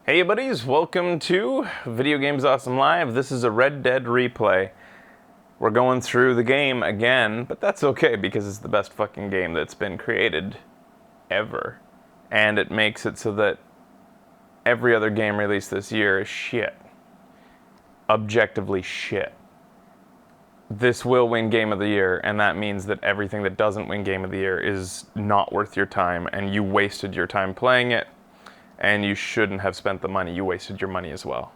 Hey buddies, welcome to Video Games Awesome Live. This is a Red Dead replay. We're going through the game again, but that's okay because it's the best fucking game that's been created ever. And it makes it so that every other game released this year is shit. Objectively shit. This will win Game of the Year, and that means that everything that doesn't win Game of the Year is not worth your time, and you wasted your time playing it. And you shouldn't have spent the money. You wasted your money as well.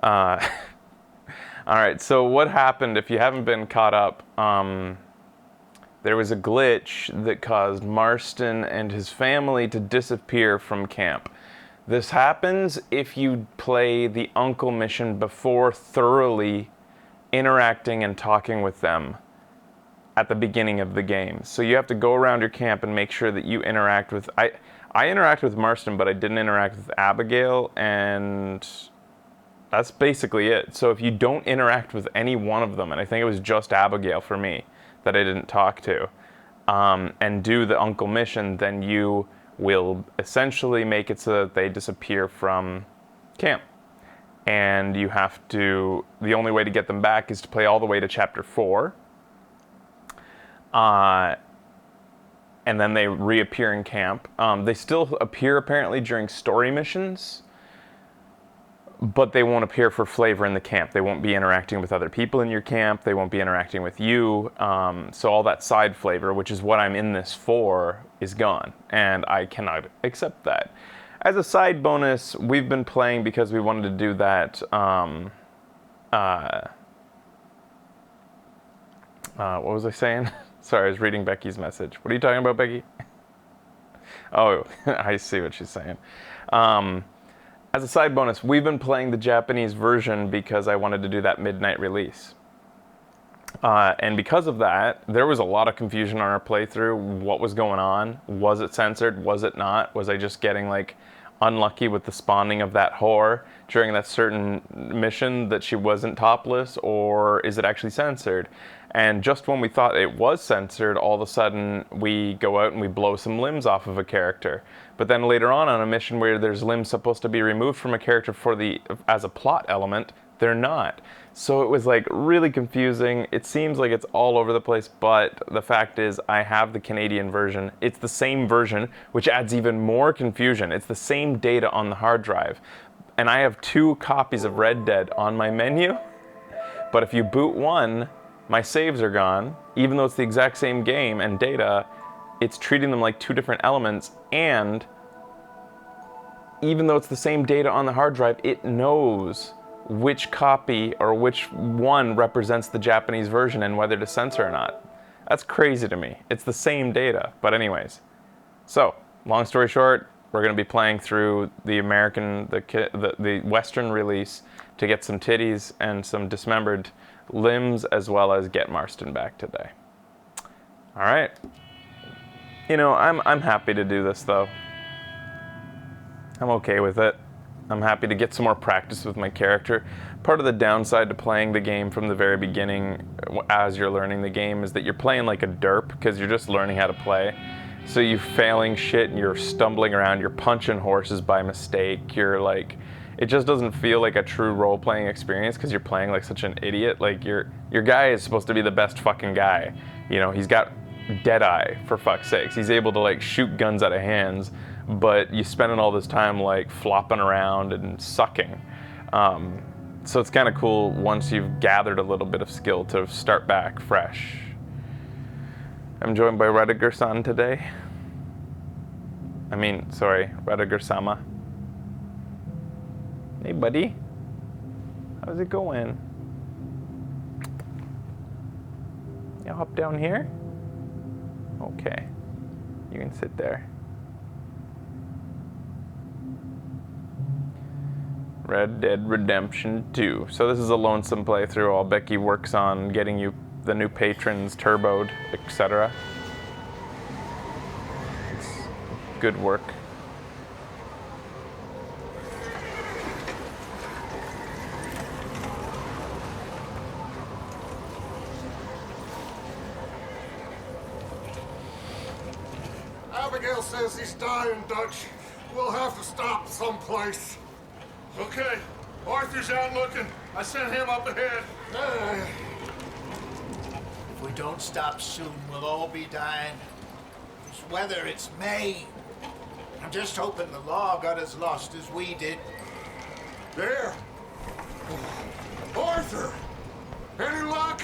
All right, so what happened, if you haven't been caught up, there was a glitch that caused Marston and his family to disappear from camp. This happens if you play the Uncle mission before thoroughly interacting and talking with them at the beginning of the game. So you have to go around your camp and make sure that you interact with... I interacted with Marston, but I didn't interact with Abigail, and that's basically it. So if you don't interact with any one of them, and I think it was just Abigail for me that I didn't talk to, and do the Uncle mission, then you will essentially make it so that they disappear from camp. And you have to, the only way to get them back is to play all the way to Chapter 4. And then they reappear in camp. They still appear apparently during story missions, but they won't appear for flavor in the camp. They won't be interacting with other people in your camp. They won't be interacting with you. So all that side flavor, which is what I'm in this for, is gone. And I cannot accept that. As a side bonus, we've been playing because we wanted to do that. What was I saying? Sorry, I was reading Becky's message. What are you talking about, Becky? Oh, I see what she's saying. As a side bonus, we've been playing the Japanese version because I wanted to do that midnight release. And because of that, there was a lot of confusion on our playthrough. What was going on? Was it censored? Was it not? Was I just getting like unlucky with the spawning of that whore during that certain mission that she wasn't topless, or is it actually censored? And just when we thought it was censored, all of a sudden we go out and we blow some limbs off of a character. But then later on a mission where there's limbs supposed to be removed from a character as a plot element, they're not. So it was like really confusing. It seems like it's all over the place, but the fact is I have the Canadian version. It's the same version, which adds even more confusion. It's the same data on the hard drive. And I have 2 copies of Red Dead on my menu. But if you boot one, my saves are gone. Even though it's the exact same game and data, it's treating them like 2 different elements. And even though it's the same data on the hard drive, it knows which copy or which one represents the Japanese version and whether to censor or not. That's crazy to me. It's the same data. But anyways, so long story short, we're going to be playing through the American, the Western release to get some titties and some dismembered limbs, as well as get Marston back today. All right. You know, I'm happy to do this though. I'm okay with it. I'm happy to get some more practice with my character. Part of the downside to playing the game from the very beginning as you're learning the game is that you're playing like a derp because you're just learning how to play. So you're failing shit and you're stumbling around, you're punching horses by mistake, you're like, it just doesn't feel like a true role-playing experience because you're playing like such an idiot. Like your guy is supposed to be the best fucking guy. You know, he's got Deadeye, for fuck's sakes. He's able to like shoot guns out of hands, but you spending all this time like flopping around and sucking. So it's kind of cool once you've gathered a little bit of skill to start back fresh. I'm joined by Rediger-san today. Rediger-sama. Hey buddy, how's it going? You hop down here? Okay, you can sit there. Red Dead Redemption 2. So this is a lonesome playthrough while Becky works on getting you the new patrons turboed, etc. It's good work. Abigail says he's dying, Dutch. We'll have to stop someplace. Okay, Arthur's out looking. I sent him up ahead. If we don't stop soon, we'll all be dying. This weather, it's May. I'm just hoping the law got as lost as we did. There! Arthur! Any luck?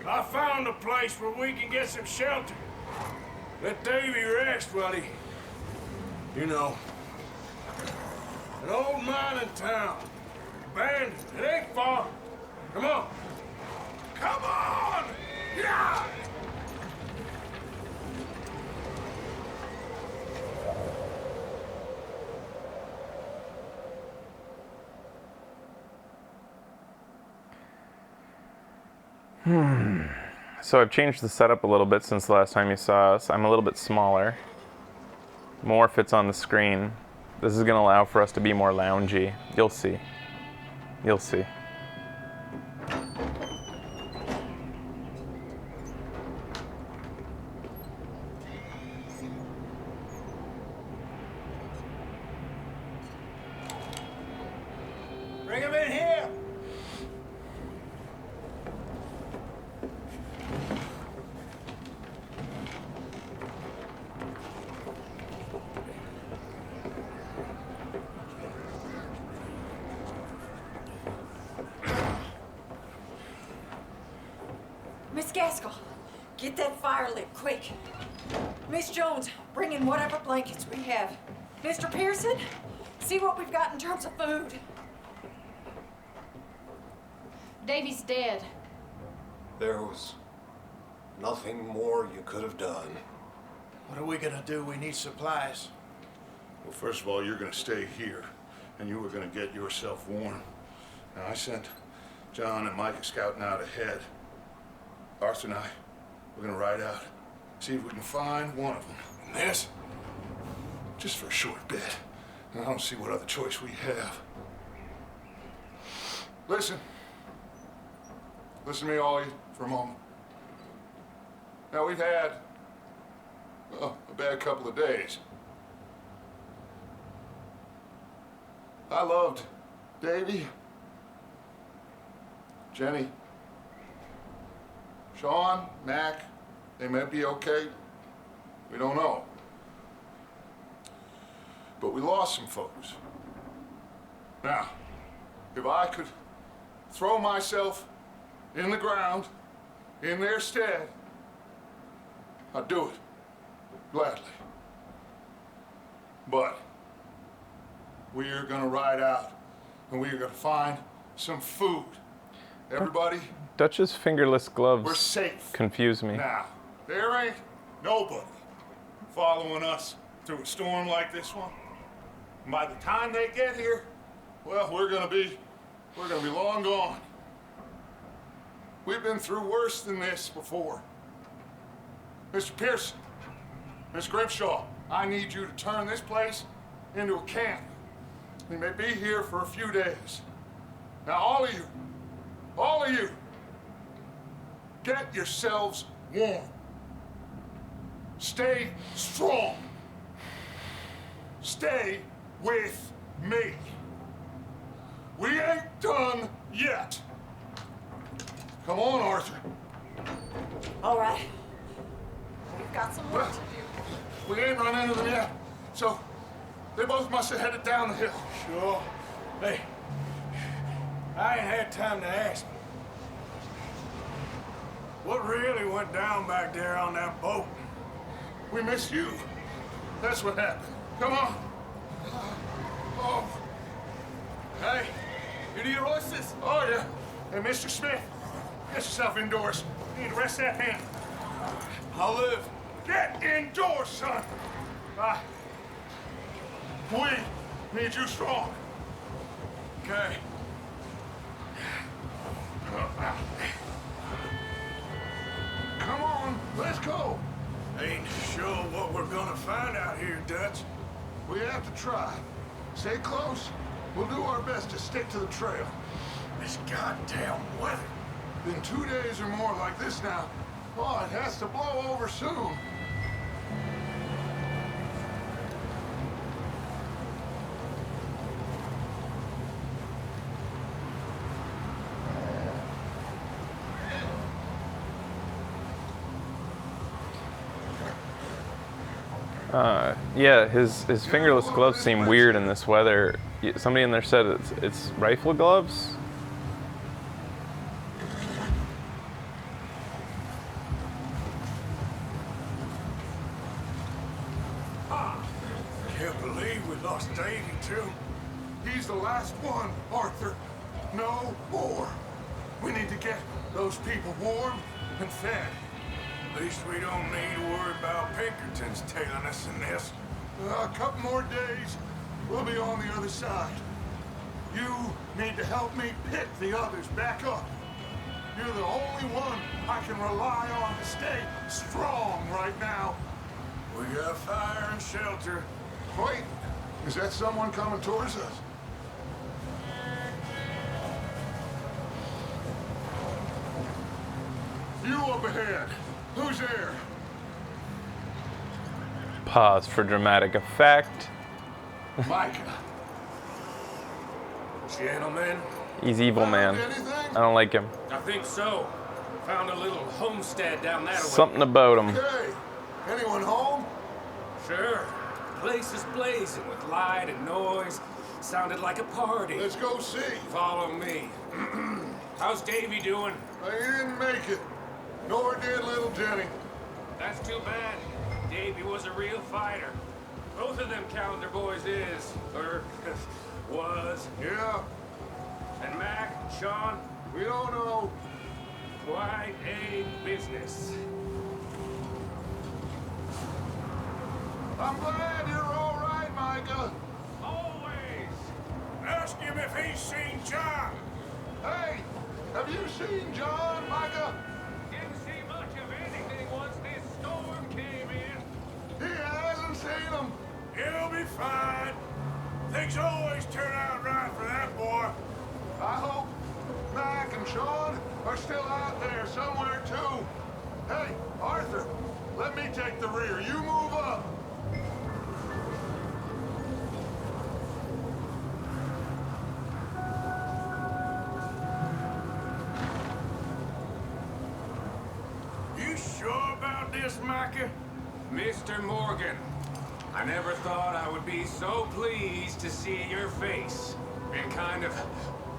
I found a place where we can get some shelter. Let Davy rest while he... You know. An old mining town. Abandoned. It ain't far. Come on. Come on! Yeah! So I've changed the setup a little bit since the last time you saw us. I'm a little bit smaller. More fits on the screen. This is going to allow for us to be more loungy. You'll see. You'll see. Bring him in here! Miss Gaskell, get that fire lit, quick. Miss Jones, bring in whatever blankets we have. Mr. Pearson, see what we've got in terms of food. Davy's dead. There was nothing more you could have done. What are we gonna do? We need supplies. Well, first of all, you're gonna stay here, and you were gonna get yourself warm. Now, I sent John and Mike scouting out ahead. Arthur and I, we're gonna ride out, see if we can find one of them. And this, just for a short bit. And I don't see what other choice we have. Listen. Listen to me, all of you, for a moment. Now, we've had, well, a bad couple of days. I loved Davy, Jenny, Sean, Mac. They may be okay. We don't know. But we lost some folks. Now, if I could throw myself in the ground in their stead, I'd do it gladly. But we are gonna ride out and we are gonna find some food. Everybody, Dutch's fingerless gloves we're safe. confuse me. Now, there ain't nobody following us through a storm like this one. And by the time they get here, well, we're gonna be long gone. We've been through worse than this before. Mr. Pearson, Miss Grimshaw, I need you to turn this place into a camp. We may be here for a few days. Now, all of you, get yourselves warm. Stay strong. Stay with me. We ain't done yet. Come on, Arthur. All right. We've got some work Well, to do. we ain't run into them yet, so they both must have headed down the hill. Sure. Hey, I ain't had time to ask. What really went down back there on that boat? We missed you. That's what happened. Come on. Oh. Hey, you need horses? Oh, yeah. Hey, Mr. Smith, get yourself indoors. You need to rest that hand. I'll live. Get indoors, son. We need you strong. Okay. Come on, let's go. Ain't sure what we're gonna find out here, Dutch. We have to try. Stay close. We'll do our best to stick to the trail. This goddamn weather. Been 2 days or more like this now. Oh, it has to blow over soon. Yeah, his fingerless gloves seem weird in this weather. Somebody in there said it's rifle gloves. Can't believe we lost Davy, too. He's the last one, Arthur. No more. We need to get those people warm and fed. At least we don't need to worry about Pinkertons tailing us in this. A couple more days, we'll be on the other side. You need to help me pick the others back up. You're the only one I can rely on to stay strong right now. We got fire and shelter. Wait, is that someone coming towards us? You up ahead. Who's there? Pause for dramatic effect. Micah. Gentlemen, He's evil, man. Anything? I don't like him. I think so. Found a little homestead down that way. Something about him. Hey, anyone home? Sure. Place is blazing with light and noise. Sounded like a party. Let's go see. Follow me. How's Davy doing? He didn't make it. Nor did little Jenny. That's too bad. Davy was a real fighter. Both of them calendar boys is, or was. Yeah, And Mac, Sean, we don't know. quite a business. I'm glad you're all right, Micah. Always. ask him if he's seen John. Hey, have you seen John, Micah? Didn't see much of anything once this storm came in. He hasn't seen him. He'll be fine. Things always turn out right for that boy. I hope Mac and Sean are still out there somewhere, too. Hey, Arthur, let me take the rear. You move up. You sure about this, Micah? Mr. Morgan, I never thought I would be so pleased to see your face. Been kind of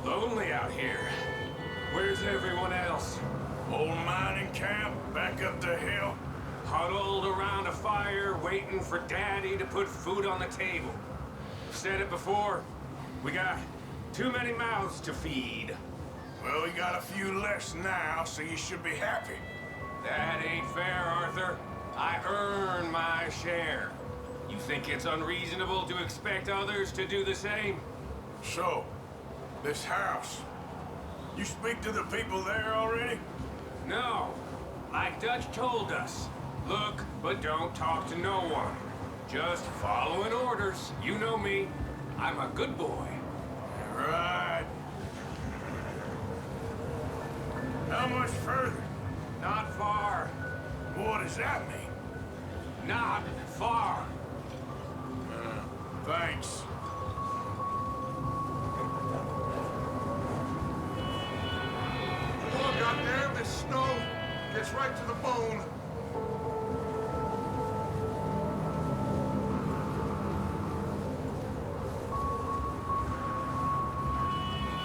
lonely out here. Where's everyone else? Old mining camp back up the hill. Huddled around a fire, waiting for Daddy to put food on the table. Said it before, we got too many mouths to feed. Well, we got a few less now, so you should be happy. That ain't fair, Arthur. I earn my share. You think it's unreasonable to expect others to do the same? So, this house. You speak to the people there already? No. Like Dutch told us. Look, but don't talk to no one. Just following orders. You know me. I'm a good boy. Right. How much further? Not far. What does that mean? Not far. Thanks. Oh, goddamn, this snow gets right to the bone.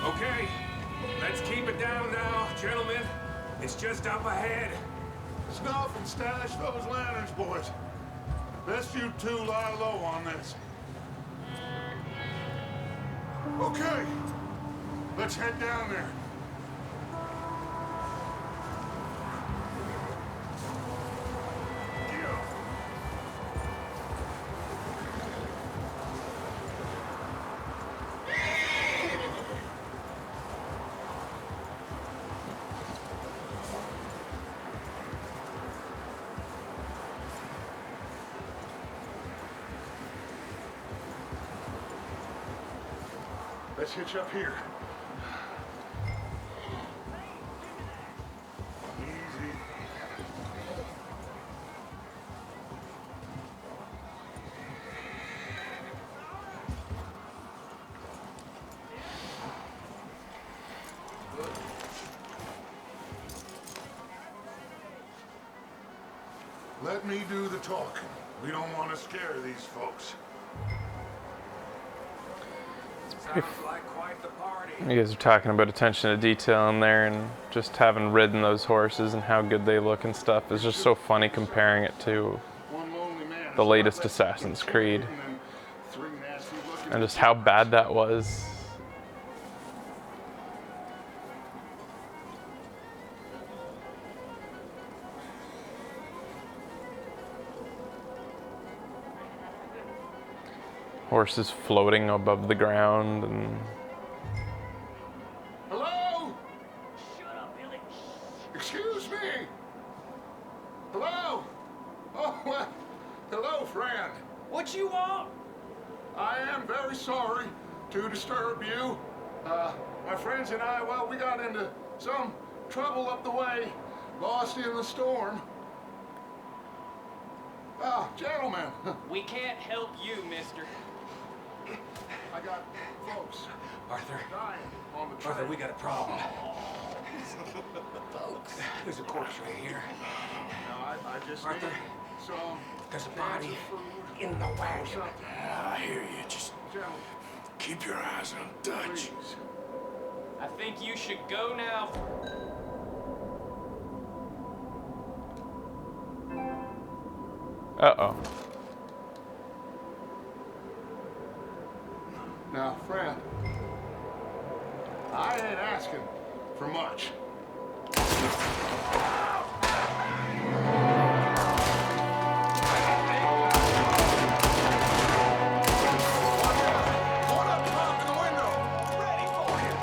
Okay. Let's keep it down now, gentlemen. It's just up ahead. Snuff and stash those lanterns, boys. Best you two lie low on this. Okay, let's head down there. Let's hitch up here. Easy. Let me do the talking, We don't want to scare these folks. Sounds like quite the party. You guys are talking about attention to detail in there, and just having ridden those horses and how good they look and stuff is just so funny comparing it to One lonely man. the latest Assassin's Creed, And then three nasty looking and just how bad that was. Horses floating above the ground, and Hello? Shut up, Billy. Excuse me. Hello? Oh, well, hello, friend. What you want? I am very sorry to disturb you. My friends and I, well, we got into some trouble up the way, lost in the storm. Ah, gentlemen, We can't help you, mister. I got folks Arthur. dying on the trail. Arthur, we got a problem. There's a corpse right here. Now, I just Arthur. need some There's a cans body of food in the or wagon. something. I hear you. Just Gentlemen, keep your eyes on Dutch. please. I think you should go now. uh-oh. Now, friend, I ain't asking for much. What up top in the window? Ready for you.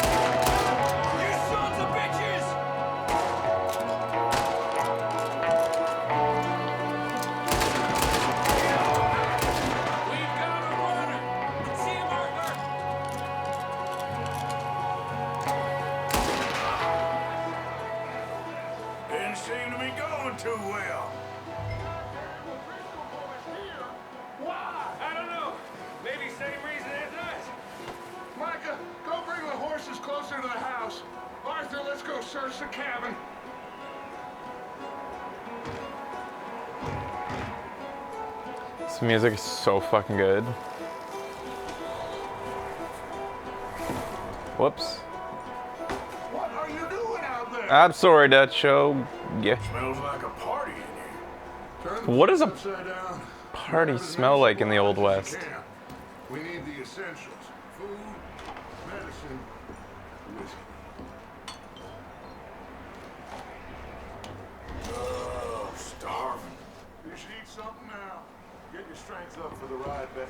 You sons of bitches! We've got a runner! See him, Arthur! Didn't seem to be going too well. Why? I don't know. Maybe same reason as us. Micah, go bring the horses closer to the house. Arthur, let's go search the cabin. This music is so fucking good. Whoops. What are you doing out there? I'm sorry, Dutch show. Yeah. Smells like a party in here. Turn the What does a place upside down. party Grab as smell many like in the Old supplies as West? you can. We need the essentials. Food, medicine, whiskey. Oh, starving. You should eat something now. Get your strength up for the ride back.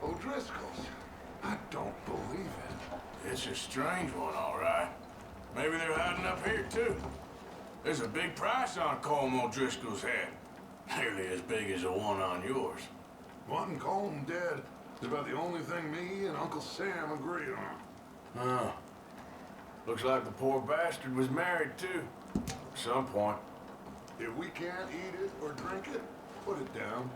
O'Driscoll's. I don't believe it. It's a strange one, all right. Maybe they're hiding up here, too. There's a big price on Colm O'Driscoll's head. Nearly as big as the one on yours. Wanting Colm dead is about the only thing me and Uncle Sam agree on. Huh. Looks like the poor bastard was married, too. At some point. If we can't eat it or drink it, put it down.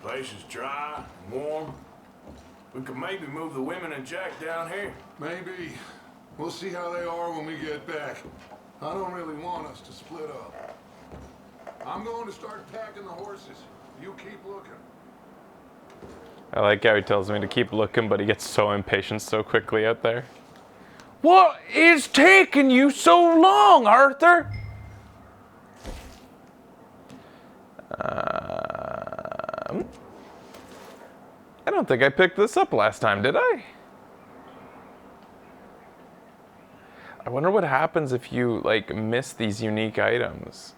Place is dry and warm. We could maybe move the women and Jack down here. Maybe. We'll see how they are when we get back. I don't really want us to split up. I'm going to start packing the horses. You keep looking. I like how he tells me to keep looking, but he gets so impatient so quickly out there. What is taking you so long, Arthur? I don't think I picked this up last time, did I? I wonder what happens if you, like, miss these unique items.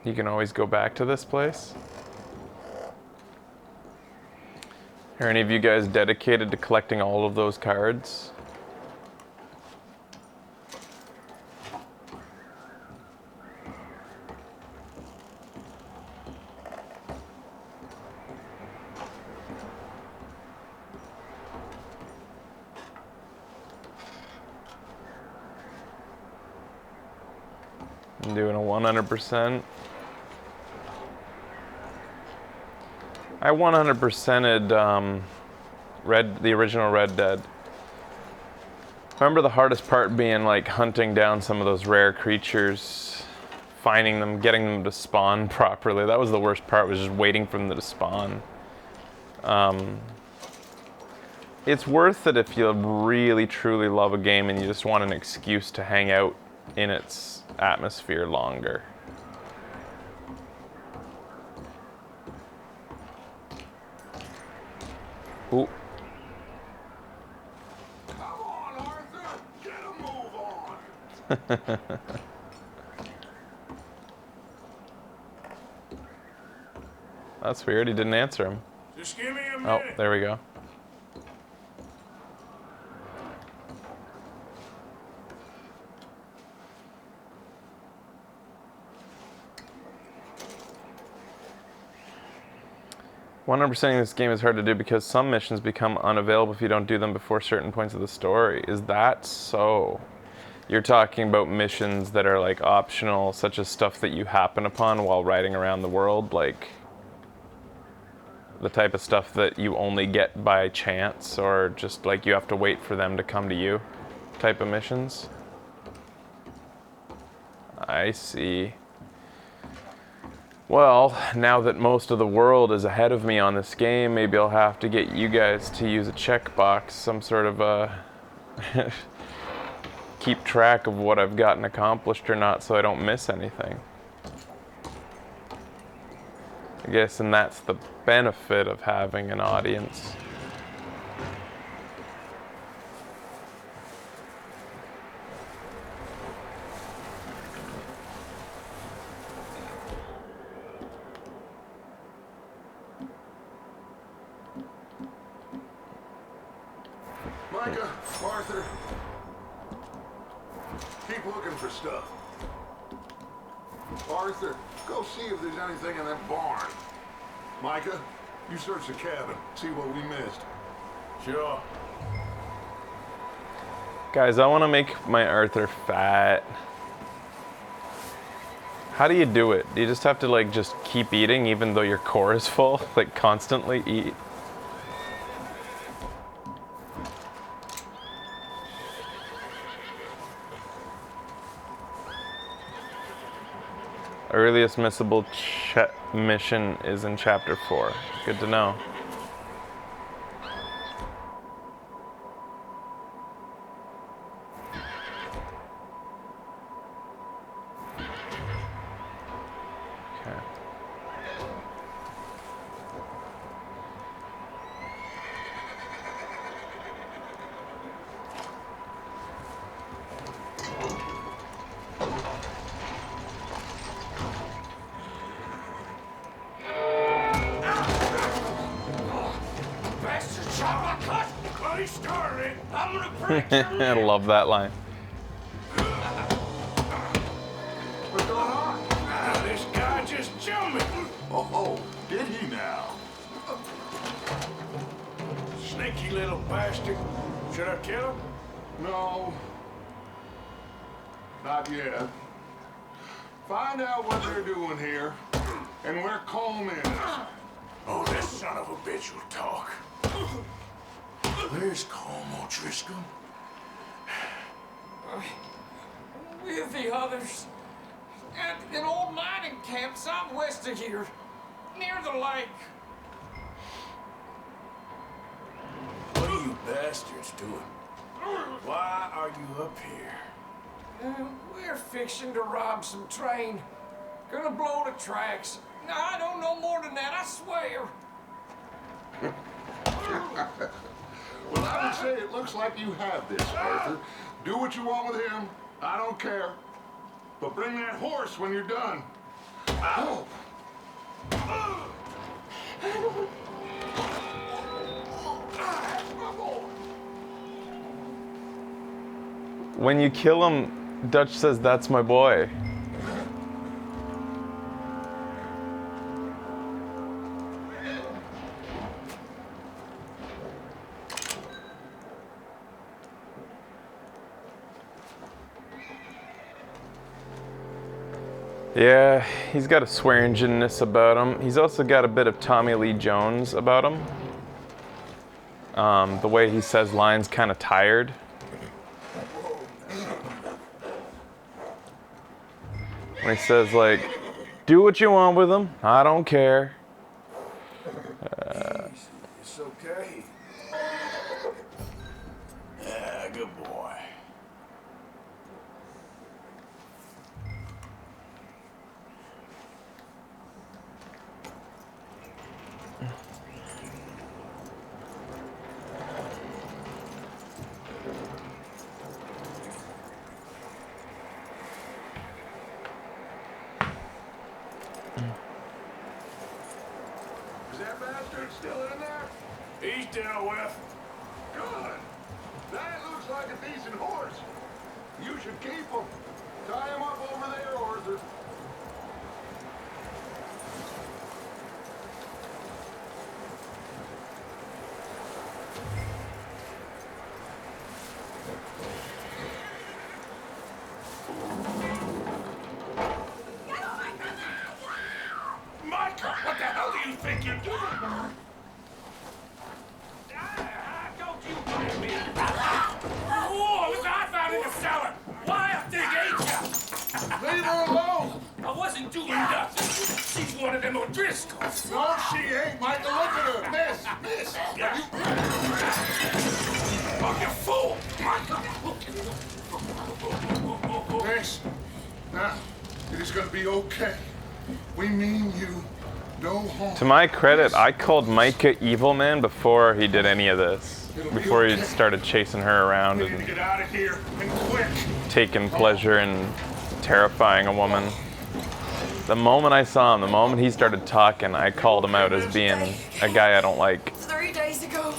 You can always go back to this place. Are any of you guys dedicated to collecting all of those cards? I'm doing a 100%. I 100%ed the original Red Dead. I remember the hardest part being like hunting down some of those rare creatures, finding them, getting them to spawn properly. That was the worst part, was just waiting for them to spawn. It's worth it if you really truly love a game and you just want an excuse to hang out in its atmosphere longer. Ooh. Come on, Arthur. Get a move on. That's weird. He didn't answer him. Just give me a Oh, minute. there we go. "100%ing this game is hard to do because some missions become unavailable if you don't do them before certain points of the story." Is that so? You're talking about missions that are like optional, such as stuff that you happen upon while riding around the world, like the type of stuff that you only get by chance, or just like you have to wait for them to come to you type of missions? I see. Well, now that most of the world is ahead of me on this game, maybe I'll have to get you guys to use a checkbox, some sort of a keep track of what I've gotten accomplished or not, so I don't miss anything. I guess, and that's the benefit of having an audience. Micah, Arthur, keep looking for stuff. Arthur, go see if there's anything in that barn. Micah, you search the cabin, see what we missed. Sure. Guys, I want to make my Arthur fat. How do you do it? Do you just have to like just keep eating even though your core is full? Like constantly eat? Earliest missable mission is in chapter 4. Good to know. Okay. Bastard shot my cut! Bloody started! I'm gonna break your I leg! love that line. What's going on? This guy just jumped me! Oh, did he now? Sneaky little bastard. Should I kill him? No. Not yet. Find out what they're doing here and where Colm is. Oh, this son of a bitch will talk. Where's Colm O'Driscoll? With the others. At an old mining camp southwest of here. Near the lake. What are you bastards doing? Why are you up here? We're fixing to rob some train. Gonna blow the tracks. No, I don't know more than that, I swear. Well, I would say it looks like you have this, Arthur. Do what you want with him. I don't care. But bring that horse when you're done. When you kill him, Dutch says, "That's my boy." Yeah, he's got a swearinginess about him. He's also got a bit of Tommy Lee Jones about him. The way he says lines, kind of tired. When he says, like, "Do what you want with him, I don't care." It's okay. Yeah, good boy. Is that bastard still in there? He's dealt with. Good. That looks like a decent horse. You should keep him. Tie him up over there, Arthur. Micah, what the hell do you think you're doing? Don't you blame me. Whoa, listen, I found in the cellar. Why a thing ate you? Leave her alone. I wasn't doing nothing. She's one of them O'Driscolls. No, she ain't, Michael. Look at her. Miss. Yeah. Fucking fool, Micah. Miss. Now, it is going to be okay. We mean you no harm. To my credit, I called Micah evil man before he did any of this. Before he started chasing her around We need to and get out of here, and quick. taking pleasure in terrifying a woman. The moment I saw him, the moment he started talking, I called him out as being a guy I don't like. 3 days ago,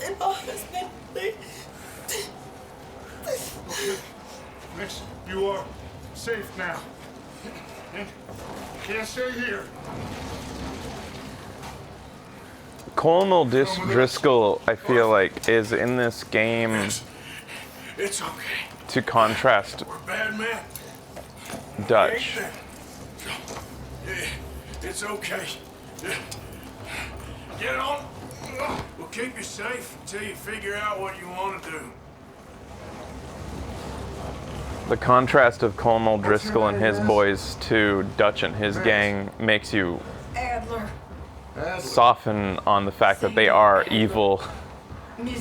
and my husband, Miss, you are safe now. And you can't stay here. Colonel Driscoll, I feel like, is in this game It's okay. to contrast We're bad men. Dutch. Yeah, it's okay. Yeah. Get on. We'll keep you safe until you figure out what you want to do. The contrast of Colonel Driscoll and his boys to Dutch and his gang makes you Adler, soften on the fact that they are evil,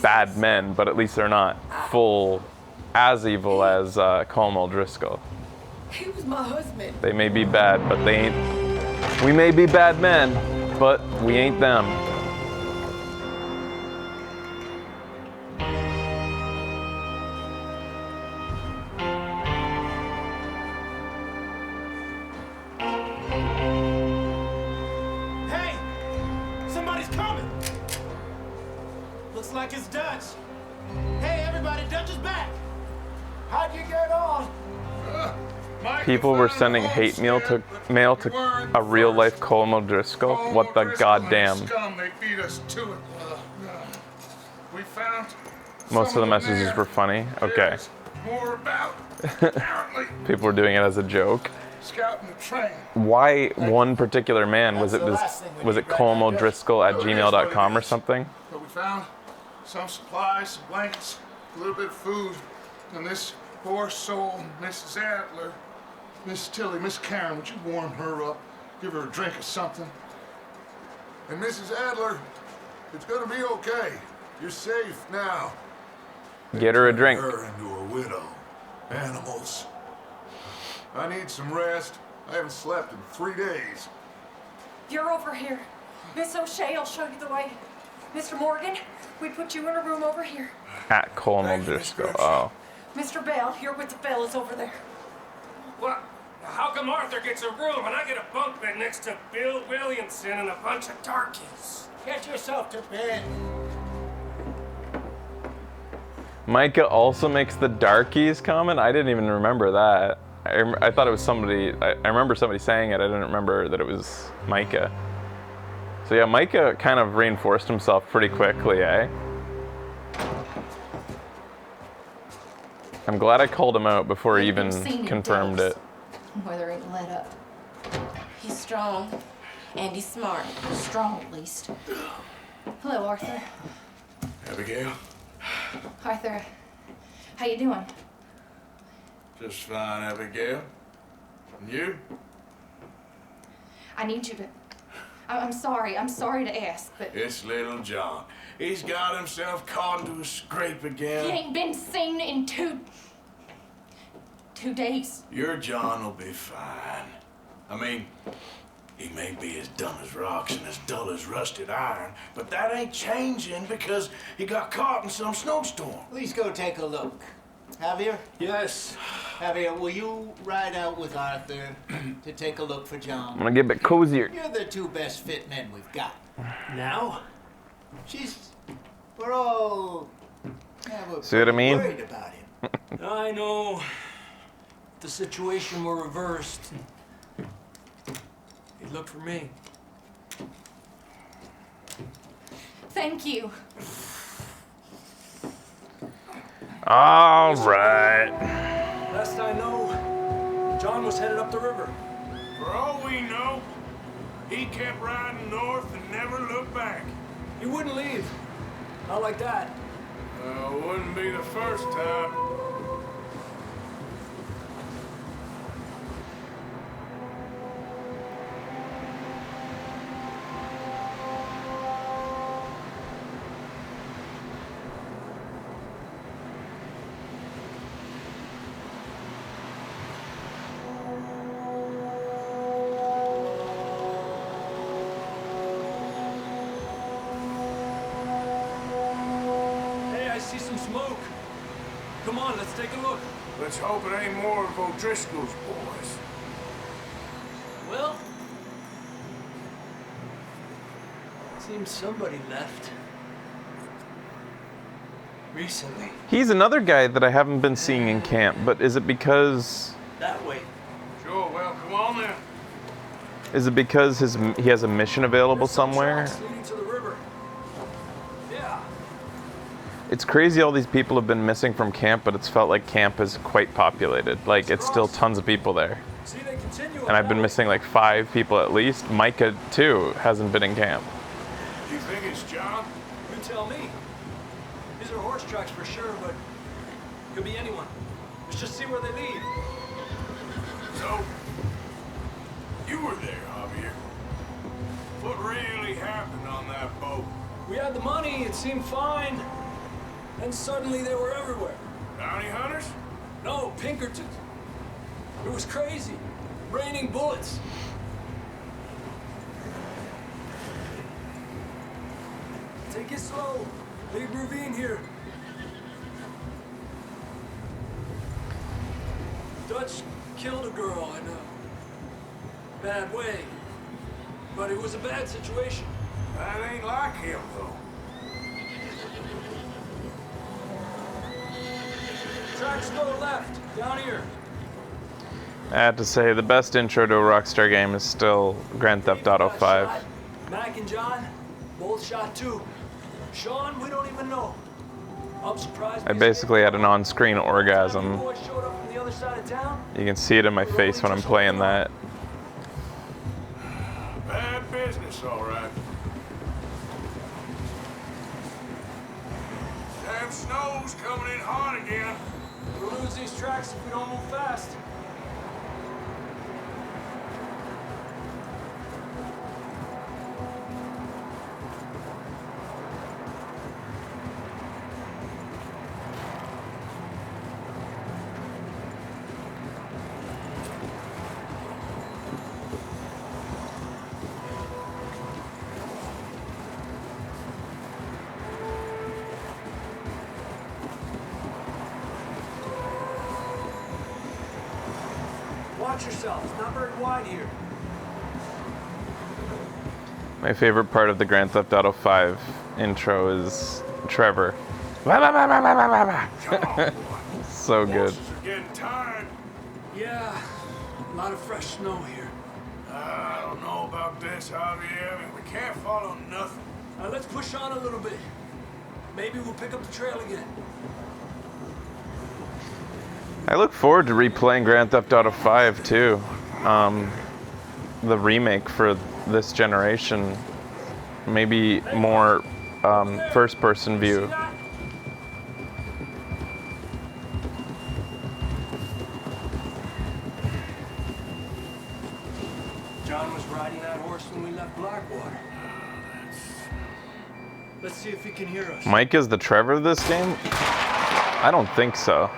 bad men, but at least they're not full as evil as Colonel Driscoll. he was my husband. They may be bad, but they ain't. We may be bad men, but we ain't them. Hey! Somebody's coming! Looks like it's Dutch. Hey, everybody, Dutch is back! How'd you get on? People were sending hate mail to a real life Colonel Driscoll. What the goddamn? They beat us to it. We found Most of the messages were funny. Okay. more about. Apparently, People were doing it as a joke. scouting the train. Why one particular man? Was it Colmo Driscoll at gmail.com or something? But we found some supplies, some blankets, a little bit of food, and this poor soul, Mrs. Adler, Miss Tilly, Miss Karen, would you warm her up, give her a drink or something? And Mrs. Adler, it's gonna be okay. You're safe now. Get her a drink. Her into a widow. Animals. I need some rest. I haven't slept in 3 days. You're over here. Miss O'Shea will show you the way. Mr. Morgan, we put you in a room over here. At Colonel Driscoll. Oh. Mr. Bell, you're with the fellas over there. What? How come Arthur gets a room and I get a bunk bed next to Bill Williamson and a bunch of darkies? Get yourself to bed. Micah also makes the darkies comment. I didn't even remember that. I thought it was somebody. I remember somebody saying it. I didn't remember that it was Micah. So yeah, Micah kind of reinforced himself pretty quickly, eh? I'm glad I called him out before he even confirmed it. Whether it let up. He's strong, and he's smart. Strong, at least. Hello, Arthur. Abigail? Arthur, how you doing? Just fine, Abigail. And you? I need you to... I'm sorry to ask, but... It's little John. He's got himself caught into a scrape again. He ain't been seen in two days. Your John will be fine. I mean, he may be as dumb as rocks and as dull as rusted iron, but that ain't changing because he got caught in some snowstorm. Please go take a look. Javier? Yes. Javier, will you ride out with Arthur to take a look for John? I'm gonna get a bit cozier. You're the two best fit men we've got. Now? We're all... we're See what I mean? worried about him. I know. If the situation were reversed, he'd look for me. Thank you. All right. Last I know, John was headed up the river. For all we know, he kept riding north and never looked back. He wouldn't leave. Not like that. Wouldn't be the first time. See some smoke. Come on, let's take a look. Let's hope it ain't more of O'Driscoll's boys. Well, seems somebody left. Recently. He's another guy that I haven't been seeing in camp, but is it because... That way. Sure, well, come on then. Is it because he has a mission available somewhere? Leading to the river. Yeah. It's crazy all these people have been missing from camp, but it's felt like camp is quite populated. Like, it's still tons of people there. See, they continue. And I've been missing like 5 people at least. Micah, too, hasn't been in camp. You think it's John? You tell me. These are horse tracks for sure, but could be anyone. Let's just see where they lead. So, you were there, Javier. What really happened on that boat? We had the money, it seemed fine. Then suddenly they were everywhere. Bounty hunters? No, Pinkertons. It was crazy. Raining bullets. Take it slow. Big ravine here. Dutch killed a girl in a bad way. But it was a bad situation. That ain't like him, though. Tracks go left, down here. I have to say, the best intro to a Rockstar game is still Grand Theft Auto 5. Shot. Mac and John, both shot too. Sean, we don't even know. I'm surprised. I basically had an on-screen orgasm. Boys showed up from the other side of town. You can see it in my face when I'm playing that. Bad business, all right. Damn snow's coming in hot again. We'll lose these tracks if we don't move fast. Watch yourself. It's not very wide here. My favorite part of the Grand Theft Auto 5 intro is Trevor. So good. Horses are getting tired. Yeah, a lot of fresh snow here. I don't know about this, Javier. I mean, we can't follow nothing. Let's push on a little bit. Maybe we'll pick up the trail again. I look forward to replaying Grand Theft Auto 5 too. The remake for this generation. Maybe more first-person view. John was riding that horse when we left Blackwater. Let's see if he can hear us. Mike is the Trevor of this game? I don't think so.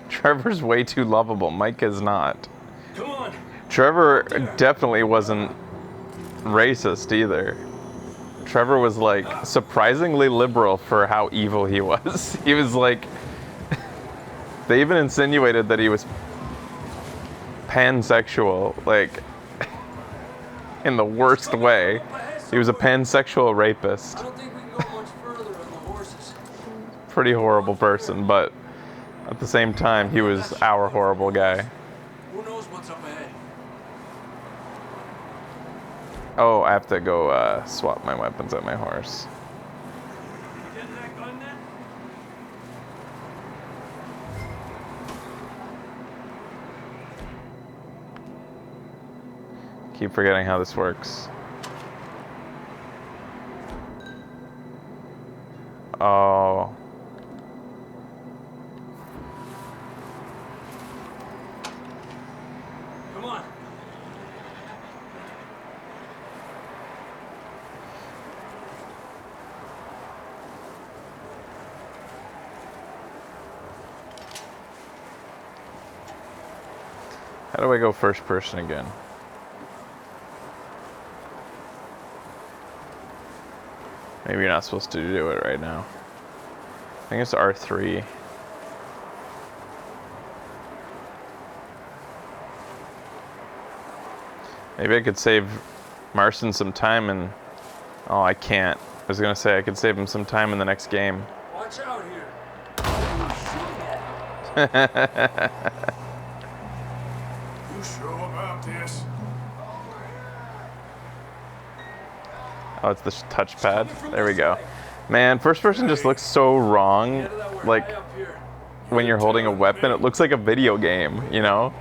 Trevor's way too lovable. Mike is not. Come on. Trevor definitely wasn't racist either. Trevor was like surprisingly liberal for how evil he was. He was like, they even insinuated that he was pansexual, like in the worst way. He was a pansexual rapist. I don't think we can go much further on the horses. Pretty horrible person, but at the same time, he was our horrible guy. Who knows what's up ahead? Oh, I have to go swap my weapons at my horse. Getting that gun then? Keep forgetting how this works. Oh. Come on. How do I go first person again? Maybe you're not supposed to do it right now. I think it's R3. Maybe I could save Marston some time and... Oh, I can't. I was gonna say I could save him some time in the next game. Watch out here. You sure about this? Oh, it's the touchpad. There we go. Man, first person just looks so wrong. Like, when you're holding a weapon, it looks like a video game, you know?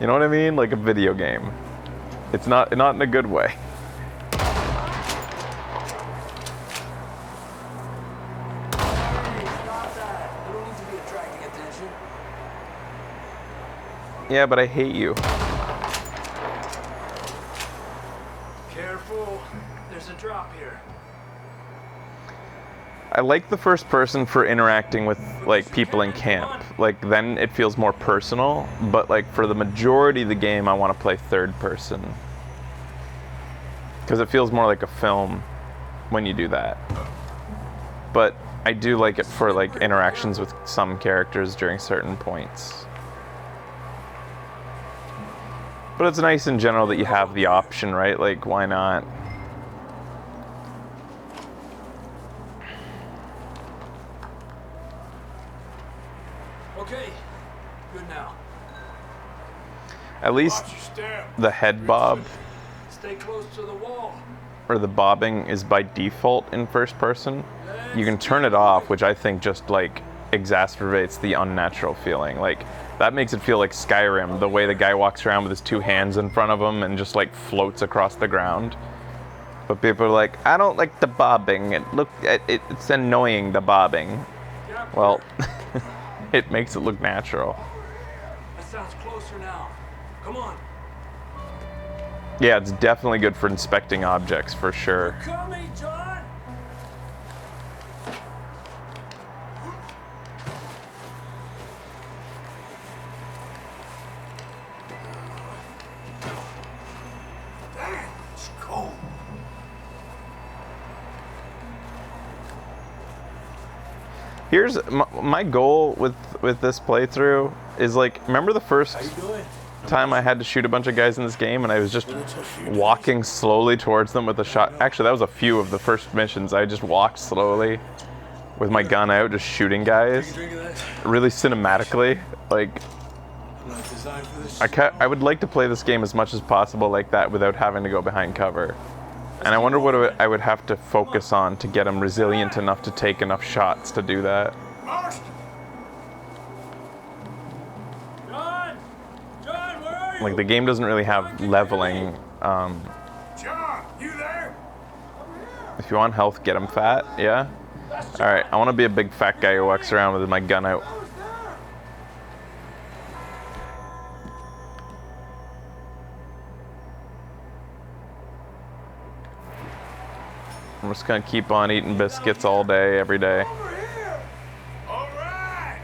You know what I mean? Like a video game. It's not in a good way. Yeah, but I hate you. Careful. There's a drop here. I like the first person for interacting with like people in camp. Like then it feels more personal, but like for the majority of the game I want to play third person. Because it feels more like a film when you do that. But I do like it for like interactions with some characters during certain points. But it's nice in general that you have the option, right? Like, why not? Okay, good now. At least the head bob Stay close to the wall. or the bobbing is by default in first person. You can turn it off, which I think just like exacerbates the unnatural feeling. Like that makes it feel like Skyrim, the way the guy walks around with his two hands in front of him and just like floats across the ground. But people are like, I don't like the bobbing. It's annoying, the bobbing. Well, it makes it look natural. That sounds closer now. Come on. Yeah, it's definitely good for inspecting objects for sure. Coming, John. Damn, it's cold. Here's my goal with this playthrough is like, remember the first time I had to shoot a bunch of guys in this game and I was just walking slowly towards them with a shot. Actually, that was a few of the first missions. I just walked slowly with my gun out, just shooting guys, really cinematically. Like, I would like to play this game as much as possible like that without having to go behind cover. And I wonder what I would have to focus on to get him resilient enough to take enough shots to do that. John! John, where are you? Like, the game doesn't really have leveling. John, you there? If you want health, get him fat, yeah? Alright, I want to be a big fat guy who walks around with my gun out. I'm just gonna keep on eating biscuits all day, every day. All right.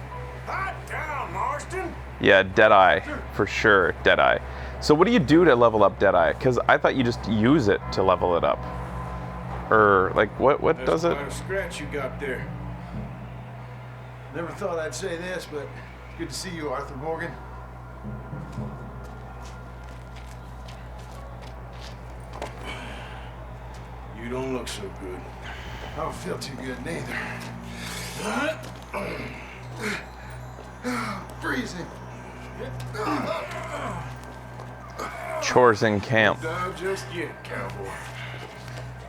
Hot down, Marston. Yeah, Deadeye, for sure, Deadeye. So what do you do to level up Deadeye? Because I thought you just use it to level it up. Or, like, what does it? That's quite a scratch you got there. Never thought I'd say this, but good to see you, Arthur Morgan. You don't look so good. I don't feel too good neither. Freezing. Chores in camp. Not just yet, cowboy.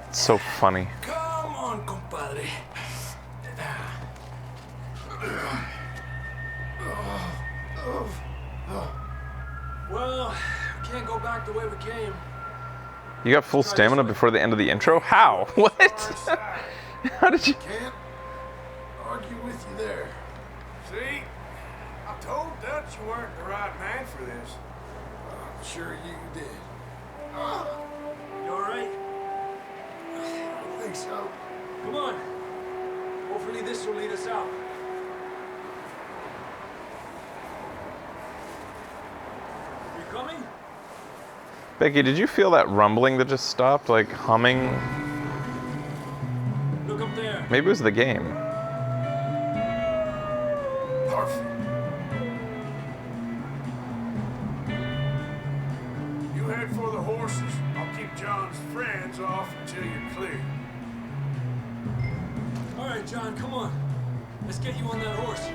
It's so funny. Come on, compadre. Well, we can't go back the way we came. You got full stamina before the end of the intro? How? What? How did you? Can't argue with you there. See? I told Dutch you weren't the right man for this. I'm sure you did. You alright? I don't think so. Come on. Hopefully this will lead us out. You coming? Becky, did you feel that rumbling that just stopped? Like humming? Look up there. Maybe it was the game. Perfect. You head for the horses. I'll keep John's friends off until you're clear. All right, John, come on. Let's get you on that horse.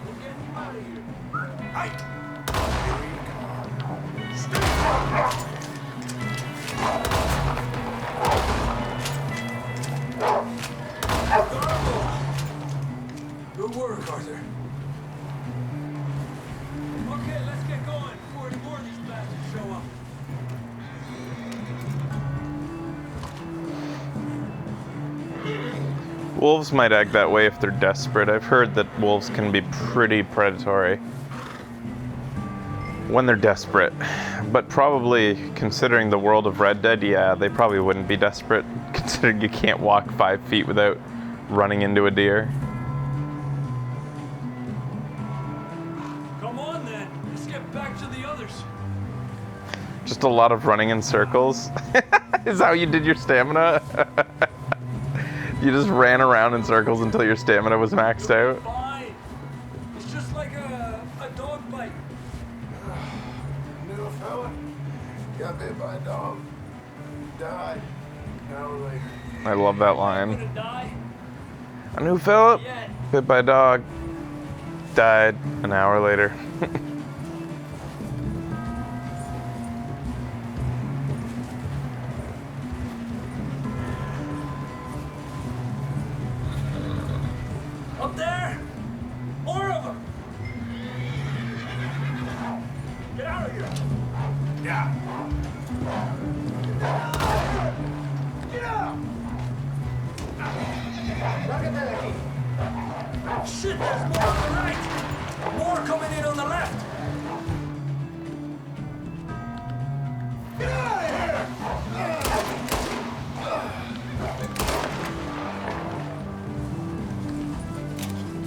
We'll get you out of here. Hey! Good work, Arthur. Okay, let's get going before any more of these bastards show up. Wolves might act that way if they're desperate. I've heard that wolves can be pretty predatory when they're desperate. But probably, considering the world of Red Dead, yeah, they probably wouldn't be desperate, considering you can't walk 5 feet without running into a deer. Come on then, let's get back to the others. Just a lot of running in circles. Is that how you did your stamina? You just ran around in circles until your stamina was maxed out? Fine. It's just like a dog bite. Knew a fella got bit by a dog. Died an hour later. I love that line. Gonna die? I knew Philip, bit by a dog, died an hour later. Up there! More of them! Get out of here! Yeah. Get out! Shit, there's more on the right! More coming in on the left! Get out of here!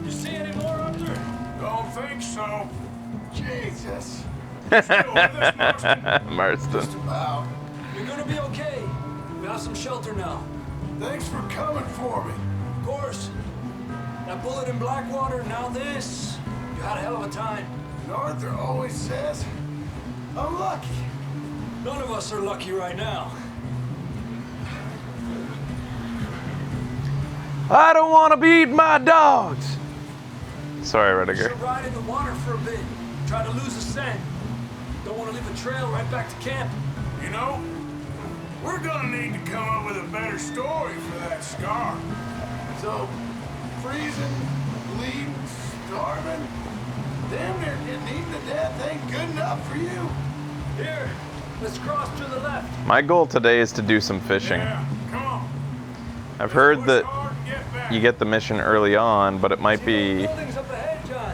You see any more up there? Don't think so. Jesus. Marston. Wow. You're gonna be okay. We have some shelter now. Thanks for coming for me. Of course. That bullet in Blackwater, now this. You had a hell of a time. And Arthur always says, I'm lucky. None of us are lucky right now. I don't want to be eating my dogs. Sorry, Rudiger. Should ride in the water for a bit. Try to lose the scent. Don't want to leave a trail right back to camp. You know, we're gonna need to come up with a better story for that scar. So, freezing, bleeding, starving, damn near getting eaten to death ain't good enough for you. Here, let's cross to the left. My goal today is to do some fishing. Yeah, come on. I've heard that Hard to get back. you get the mission early on, but it might be Buildings up ahead, John.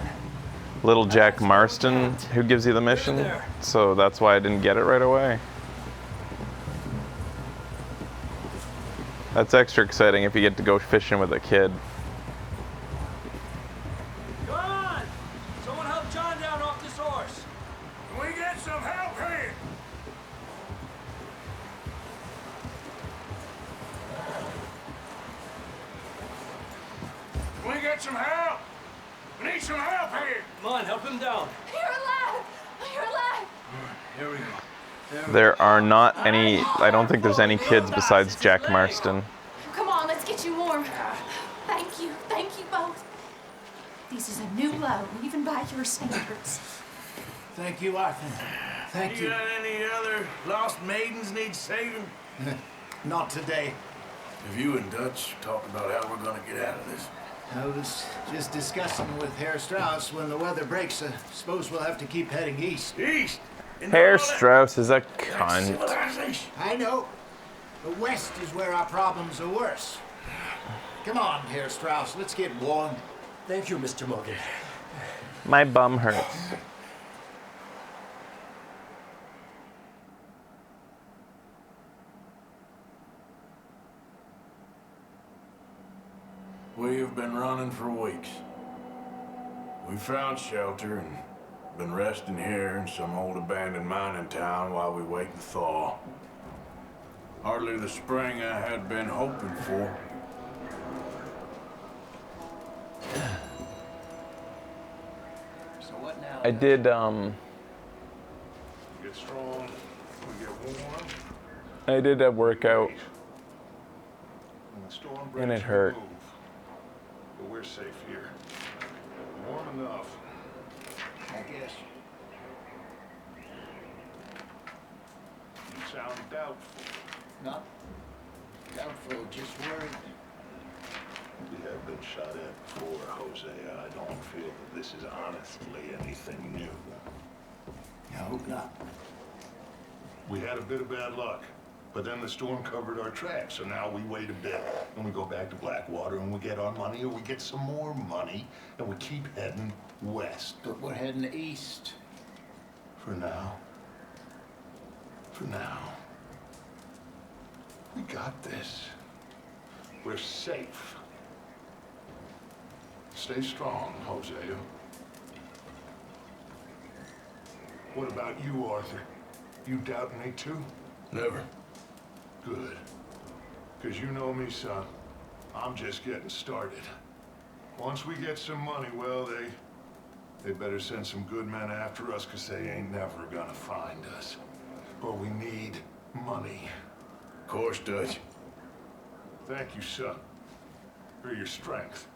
little Jack Marston who gives you the mission. So that's why I didn't get it right away. That's extra exciting if you get to go fishing with a kid. Come on! Someone help John down off this horse. Can we get some help here? Can we get some help? We need some help here. Come on, help him down. You're alive! You're alive! Here we go. There are not any, I don't think there's any kids besides Jack Marston. Come on, let's get you warm. Thank you both. This is a new low, even by your standards. Thank you, Arthur. Thank You you. got any other lost maidens need saving? Not today. Have you and Dutch talked about how we're gonna get out of this? I was just discussing with Herr Strauss when the weather breaks. I suppose we'll have to keep heading east. East? Herr Strauss is a cunt. Civilization. I know. The west is where our problems are worse. Come on, Herr Strauss, let's get warm. Thank you, Mr. Morgan. My bum hurts. We have been running for weeks. We found shelter and been resting here in some old abandoned mining town while we wait the thaw. Hardly the spring I had been hoping for. So what now? I did, We get strong, we get warm. I did a workout When the storm and breaks, it we hurt. move. But we're safe here. Warm enough. I guess. You sound doubtful. Not doubtful, just worried. We have been shot at before, Hosea. I don't feel that this is honestly anything new. I hope not. We had a bit of bad luck, but then the storm covered our tracks, so now we wait a bit, and we go back to Blackwater, and we get our money, or we get some more money, and we keep heading west. But we're heading east. For now. For now. We got this. We're safe. Stay strong, Hosea. What about you, Arthur? You doubt me too? Never. Good. Because you know me, son. I'm just getting started. Once we get some money, well, they better send some good men after us, because they ain't never gonna find us. But we need money. Of course, Dutch. Thank you, son, for your strength.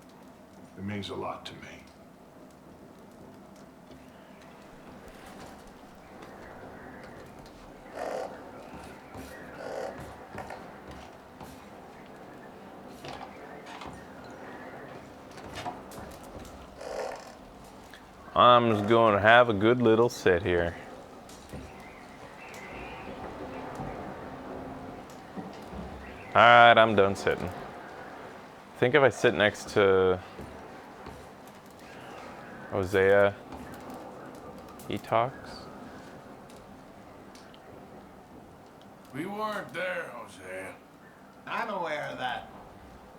It means a lot to me. I'm just going to have a good little sit here. Alright, I'm done sitting. I think if I sit next to Hosea, he talks. We weren't there, Hosea. I'm aware of that.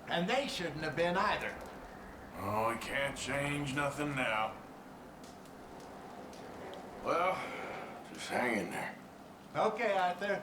And they shouldn't have been either. Oh, we can't change nothing now. Well, Just hang in there. Okay, Arthur.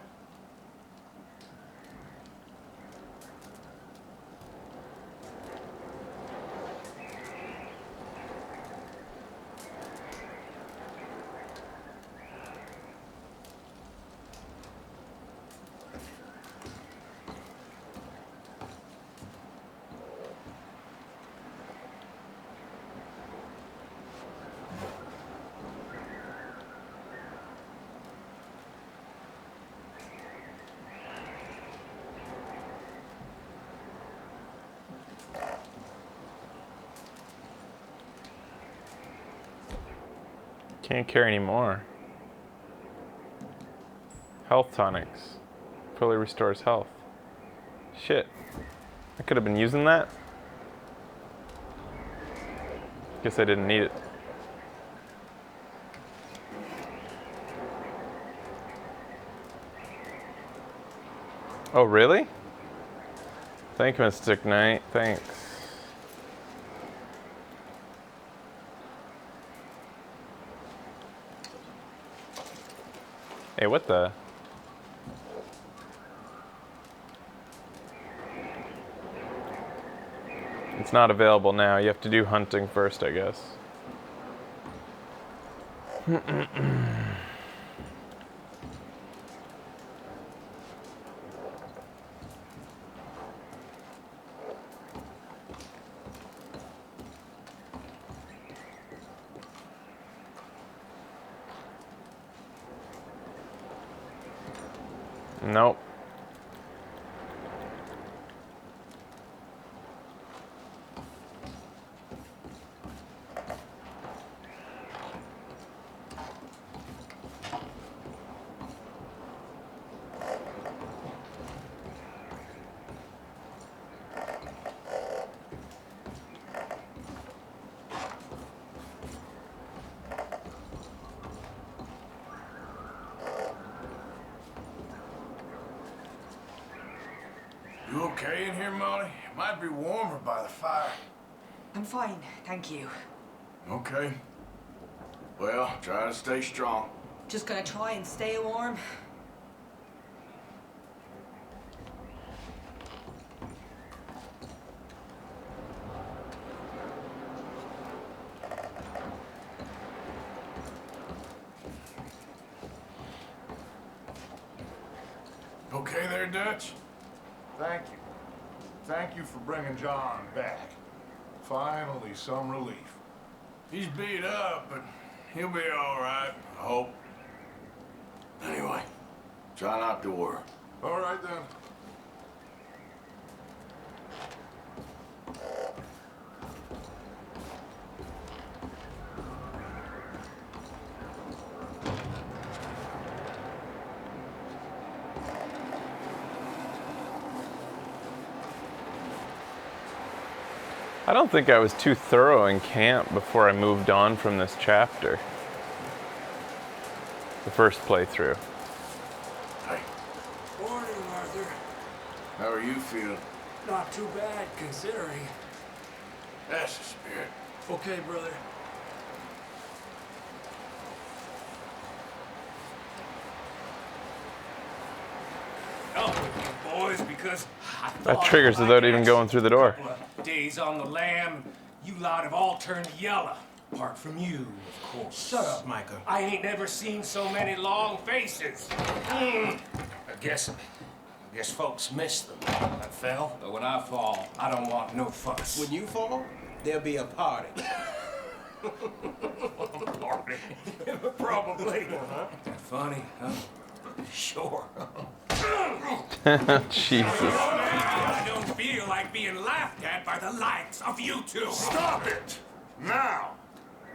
Can't carry any more. Health tonics. Fully restores health. Shit. I could have been using that. Guess I didn't need it. Oh, really? Thank you, Mystic Knight. Thanks. Hey, what the? It's not available now. You have to do hunting first, I guess. Nope. You okay in here, Molly? It might be warmer by the fire. I'm fine, thank you. Okay. Well, try to stay strong. Just gonna try and stay warm. Okay there, Dutch? Thank you. Thank you for bringing John back. Finally, some relief. He's beat up, but he'll be all right, I hope. Anyway, try not to worry. All right, then. I don't think I was too thorough in camp before I moved on from this chapter. The first playthrough. Hey. Morning, Arthur. How are you feeling? Not too bad, considering. That's the spirit. Okay, brother. Oh, you boys, because I That thought triggers I without might even catch going through the door. a couple of days on the lam, you lot have all turned yellow. Apart from you, of course. Shut up, Micah. I ain't never seen so many long faces. I guess folks miss them. I fell, but when I fall, I don't want no fuss. When you fall, there'll be a party. Party. Probably. That funny, huh? Sure. Jesus. I don't feel like being laughed at by the likes of you two. Stop it! Now!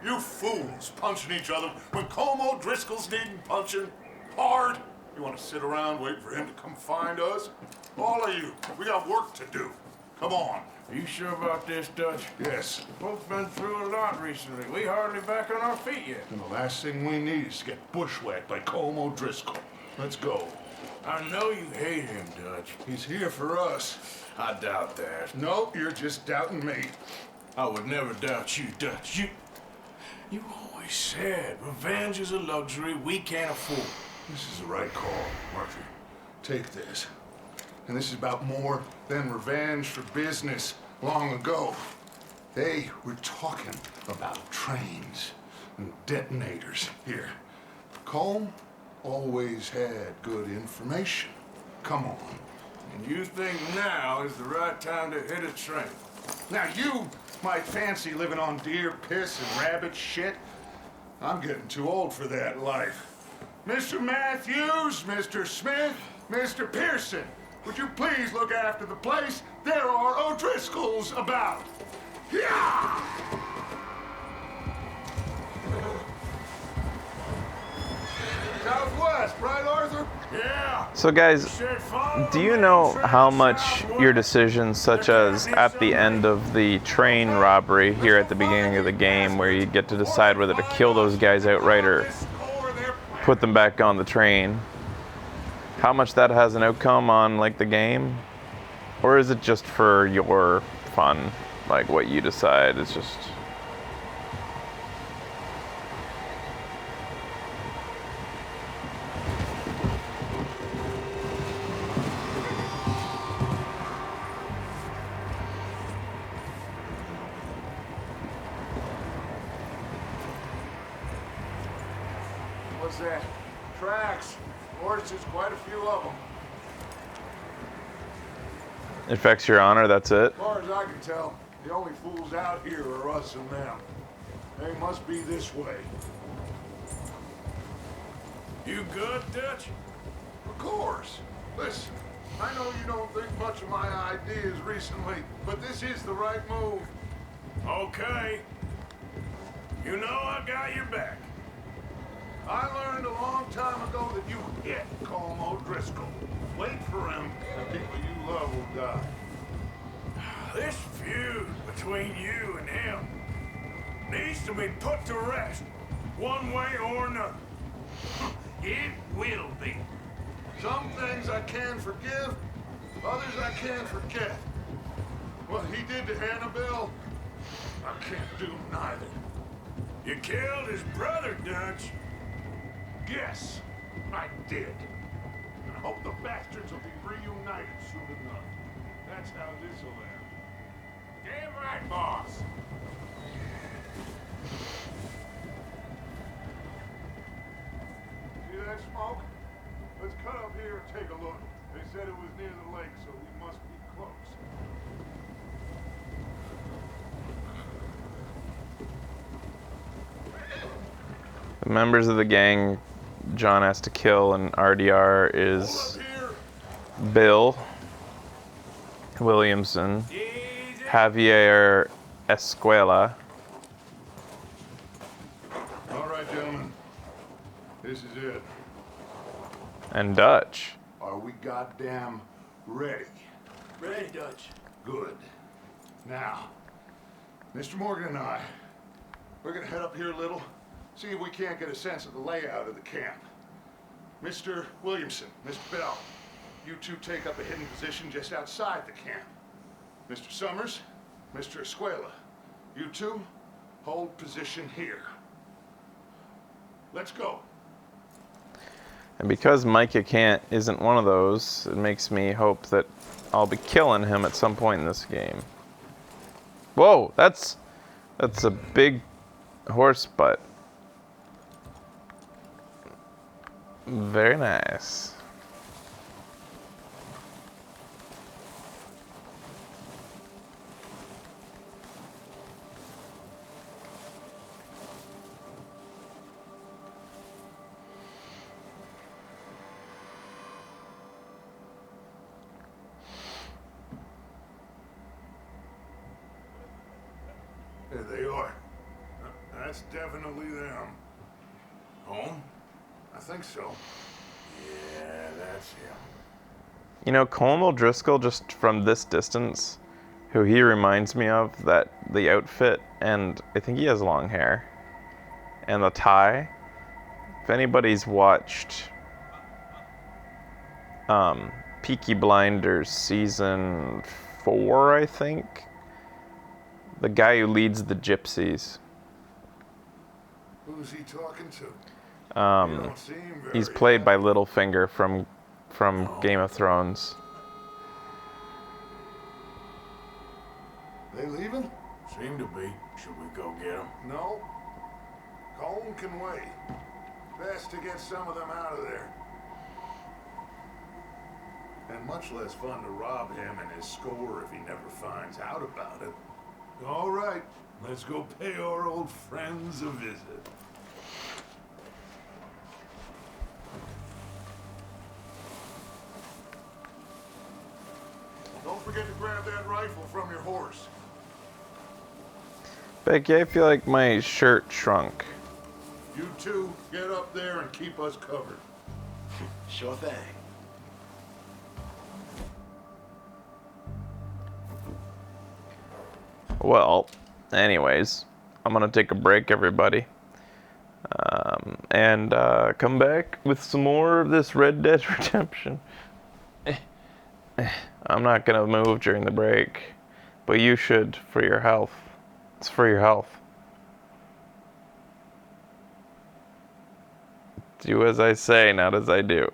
You fools punching each other when Como Driscoll's needing punching hard. You want to sit around waiting for him to come find us? All of you, we got work to do. Come on. Are you sure about this, Dutch? Yes. Both been through a lot recently. We hardly back on our feet yet. And the last thing we need is to get bushwhacked by Como Driscoll. Let's go. I know you hate him, Dutch. He's here for us. I doubt that. No, you're just doubting me. I would never doubt you, Dutch. You We said revenge is a luxury we can't afford. This is the right call, Arthur. Take this. And this is about more than revenge for business long ago. They were talking about trains and detonators here. Colm always had good information. Come on. And you think now is the right time to hit a train? Now you might fancy living on deer piss and rabbit shit. I'm getting too old for that life. Mr. Matthews, Mr. Smith, Mr. Pearson, would you please look after the place? There are O'Driscolls about. Yeah! Southwest, right, Arthur? Yeah. So guys, do you know how much your decisions, such as at the end of the train robbery here at the beginning of the game, where you get to decide whether to kill those guys outright or put them back on the train, how much that has an outcome on like the game? Or is it just for your fun? Like what you decide is just... What's that? Tracks. Horses, quite a few of them. It affects your honor, that's it? As far as I can tell, the only fools out here are us and them. They must be this way. You good, Dutch? Of course. Listen, I know you don't think much of my ideas recently, but this is the right move. Okay. You know I got your back. I learned a long time ago that you hit Colm O'Driscoll. Wait for him, and people you love will die. This feud between you and him needs to be put to rest, one way or another. It will be. Some things I can forgive, others I can't forget. What he did to Annabelle, I can't do neither. You killed his brother, Dutch. Yes, I did. And I hope the bastards will be reunited soon enough. That's how this will end. Damn right, boss. See that smoke? Let's cut up here and take a look. They said it was near the lake, so we must be close. The members of the gang John has to kill in RDR is Bill Williamson, Javier Escuela. All right, gentlemen. This is it. And Dutch. Are we goddamn ready? Ready, Dutch. Good. Now, Mr. Morgan and I, we're gonna head up here a little, see if we can't get a sense of the layout of the camp. Mr. Williamson, Mr. Bell, you two take up a hidden position just outside the camp. Mr. Summers, Mr. Escuela, you two hold position here. Let's go. And because Micah isn't one of those, it makes me hope that I'll be killing him at some point in this game. Whoa, that's a big horse butt. Very nice. There they are. That's definitely them. Home? I think so. Yeah, that's him. You know, Colm O'Driscoll, just from this distance, who he reminds me of, that the outfit, and I think he has long hair, and the tie. If anybody's watched Peaky Blinders season 4, I think, the guy who leads the gypsies. Who's he talking to? Um, You don't seem very he's played by Littlefinger from Game of Thrones. They leaving? Seem to be. Should we go get them? No. Colm can wait. Best to get some of them out of there. And much less fun to rob him and his score if he never finds out about it. All right, let's go pay our old friends a visit. Don't forget to grab that rifle from your horse. Becky, I feel like my shirt shrunk. You two get up there and keep us covered. Sure thing. Well, anyways, I'm gonna take a break, everybody. And come back with some more of this Red Dead Redemption. I'm not gonna move during the break, but you should for your health. It's for your health. Do as I say, not as I do.